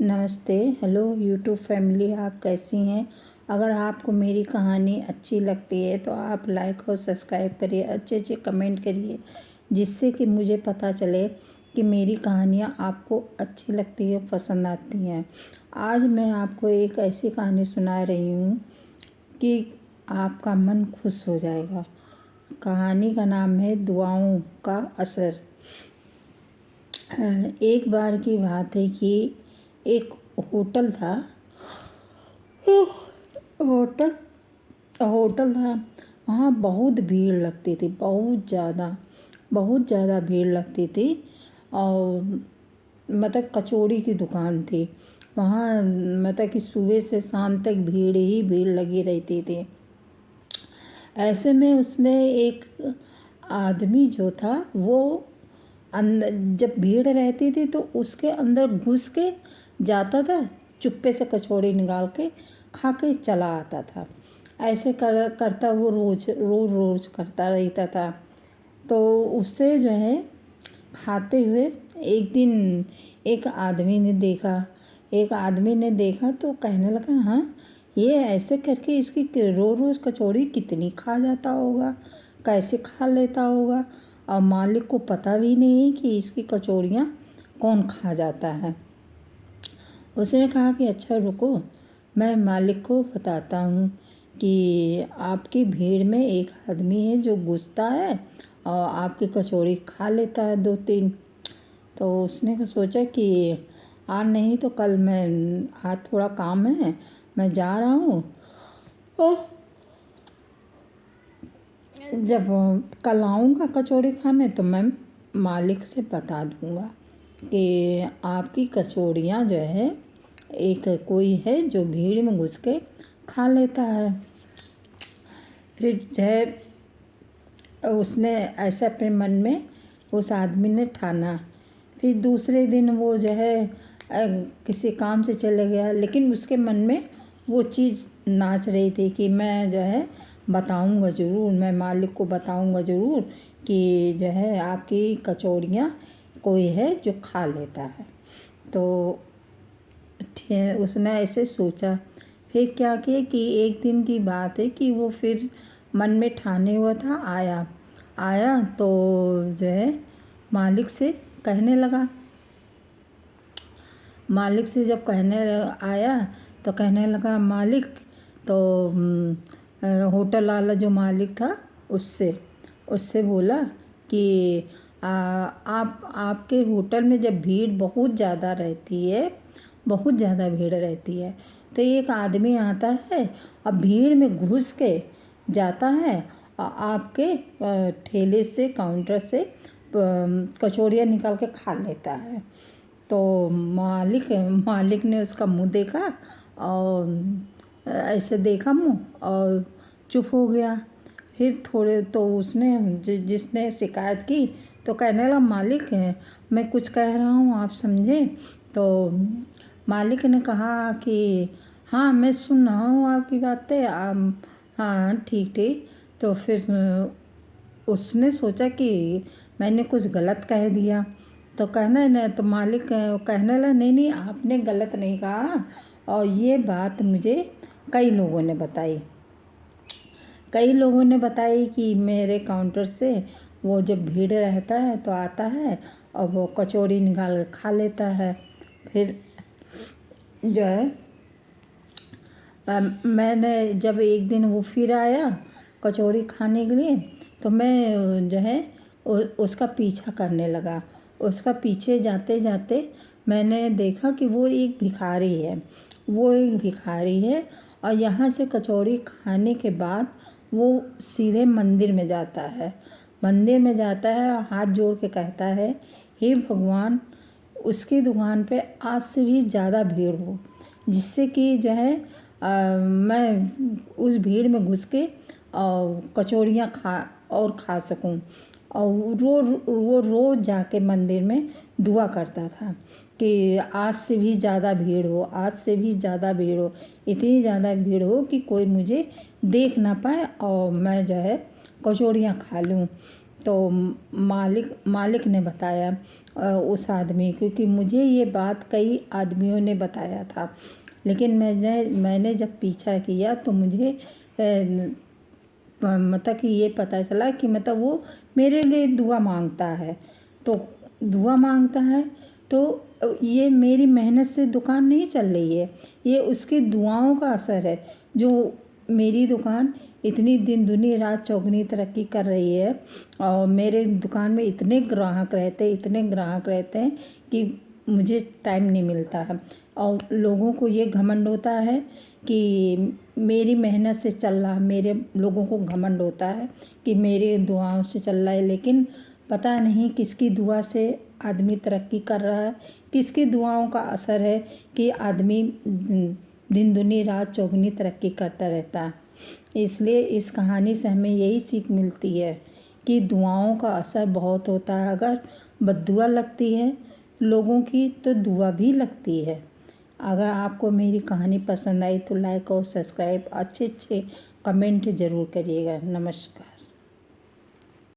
नमस्ते। Hello YouTube family, आप कैसी हैं। अगर आपको मेरी कहानी अच्छी लगती है तो आप लाइक और सब्सक्राइब करिए, अच्छे अच्छे कमेंट करिए, जिससे कि मुझे पता चले कि मेरी कहानियाँ आपको अच्छी लगती है, पसंद आती हैं। आज मैं आपको एक ऐसी कहानी सुना रही हूँ कि आपका मन खुश हो जाएगा। कहानी का नाम है दुआओं का असर। एक बार की बात है कि एक होटल था। होटल होटल था। वहाँ बहुत भीड़ लगती थी, बहुत ज़्यादा भीड़ लगती थी। और मतलब कचौड़ी की दुकान थी वहाँ। मतलब कि सुबह से शाम तक भीड़ ही भीड़ लगी रहती थी। ऐसे में उसमें एक आदमी जो था वो अंदर, जब भीड़ रहती थी तो उसके अंदर घुस के जाता था, चुप्पे से कचौड़ी निकाल के खा के चला आता था। ऐसे करता वो रोज करता रहता था। तो उससे जो है खाते हुए एक दिन एक आदमी ने देखा तो कहने लगा, हाँ, ये ऐसे करके इसकी रोज कचौड़ी कितनी खा जाता होगा, कैसे खा लेता होगा। और मालिक को पता भी नहीं कि इसकी कचौड़ियाँ कौन खा जाता है। उसने कहा कि अच्छा रुको, मैं मालिक को बताता हूँ कि आपकी भीड़ में एक आदमी है जो घुसता है और आपकी कचौड़ी खा लेता है 2-3। तो उसने सोचा कि आज नहीं तो कल, मैं आज थोड़ा काम है, मैं जा रहा हूँ, और जब कल आऊँगा कचौड़ी खाने तो मैं मालिक से बता दूँगा कि आपकी कचौड़ियाँ जो है एक कोई है जो भीड़ में घुस के खा लेता है। फिर जो है उसने ऐसे अपने मन में उस आदमी ने ठाना। फिर दूसरे दिन वो जो है किसी काम से चले गया, लेकिन उसके मन में वो चीज़ नाच रही थी कि मैं जो है बताऊंगा ज़रूर, मैं मालिक को बताऊंगा ज़रूर कि जो है आपकी कचौड़ियाँ कोई है जो खा लेता है। तो उसने ऐसे सोचा। फिर क्या किया कि एक दिन की बात है कि वो फिर मन में ठाने हुआ था, आया तो जो है मालिक से कहने लगा। मालिक से जब आया तो कहने लगा मालिक, तो होटल वाला जो मालिक था उससे उससे बोला कि आपके होटल में जब भीड़ बहुत ज़्यादा रहती है, बहुत ज़्यादा भीड़ रहती है, तो एक आदमी आता है और भीड़ में घुस के जाता है और आपके ठेले से, काउंटर से कचौड़ियाँ निकाल के खा लेता है। तो मालिक ने उसका मुंह देखा और ऐसे देखा मुंह और चुप हो गया। फिर थोड़े तो उसने जिसने शिकायत की तो कहने लगा, मालिक है, मैं कुछ कह रहा हूँ, आप समझे। तो मालिक ने कहा कि हाँ, मैं सुन रहा हूँ आपकी बातें, आप, हाँ, ठीक ठीक। तो फिर उसने सोचा कि मैंने कुछ गलत कह दिया। तो कहना नहीं, तो मालिक कहने लगा, नहीं नहीं, आपने गलत नहीं कहा, और ये बात मुझे कई लोगों ने बताई। कई लोगों ने बताई कि मेरे काउंटर से वो जब भीड़ रहता है तो आता है और वो कचौड़ी निकाल के खा लेता है। फिर जो है मैंने जब एक दिन वो फिर आया कचौड़ी खाने के लिए, तो मैं जो है उसका पीछा करने लगा। उसका पीछे जाते जाते मैंने देखा कि वो एक भिखारी है और यहाँ से कचौड़ी खाने के बाद वो सीधे मंदिर में जाता है। मंदिर में जाता है और हाथ जोड़ के कहता है, हे भगवान, उसकी दुकान पे आज से भी ज़्यादा भीड़ हो, जिससे कि जो है मैं उस भीड़ में घुस के कचौड़ियाँ खा सकूं। और वो रोज़ जाके मंदिर में दुआ करता था कि आज से भी ज़्यादा भीड़ हो, आज से भी ज़्यादा भीड़ हो, इतनी ज़्यादा भीड़ हो कि कोई मुझे देख ना पाए और मैं जो है कचौड़ियाँ खा लूँ। तो मालिक ने बताया उस आदमी, क्योंकि मुझे ये बात कई आदमियों ने बताया था, लेकिन मैंने जब पीछा किया तो मुझे मतलब कि ये पता चला कि मतलब वो मेरे लिए दुआ मांगता है। तो दुआ मांगता है तो ये मेरी मेहनत से दुकान नहीं चल रही है, ये उसकी दुआओं का असर है जो मेरी दुकान इतनी दिन दुनी रात चौगनी तरक्की कर रही है। और मेरे दुकान में इतने ग्राहक रहते हैं कि मुझे टाइम नहीं मिलता है। और लोगों को ये घमंड होता है कि मेरी मेहनत से चल रहा, मेरे लोगों को घमंड होता है कि मेरे दुआओं से चल रहा है, लेकिन पता नहीं किसकी दुआ से आदमी तरक्की कर रहा है, किसकी दुआओं का असर है कि आदमी दिन दुनी रात चौगनी तरक्की करता रहता है। इसलिए इस कहानी से हमें यही सीख मिलती है कि दुआओं का असर बहुत होता है। अगर बद्दुआ लगती है लोगों की तो दुआ भी लगती है। अगर आपको मेरी कहानी पसंद आई तो लाइक और सब्सक्राइब, अच्छे कमेंट ज़रूर करिएगा। नमस्कार।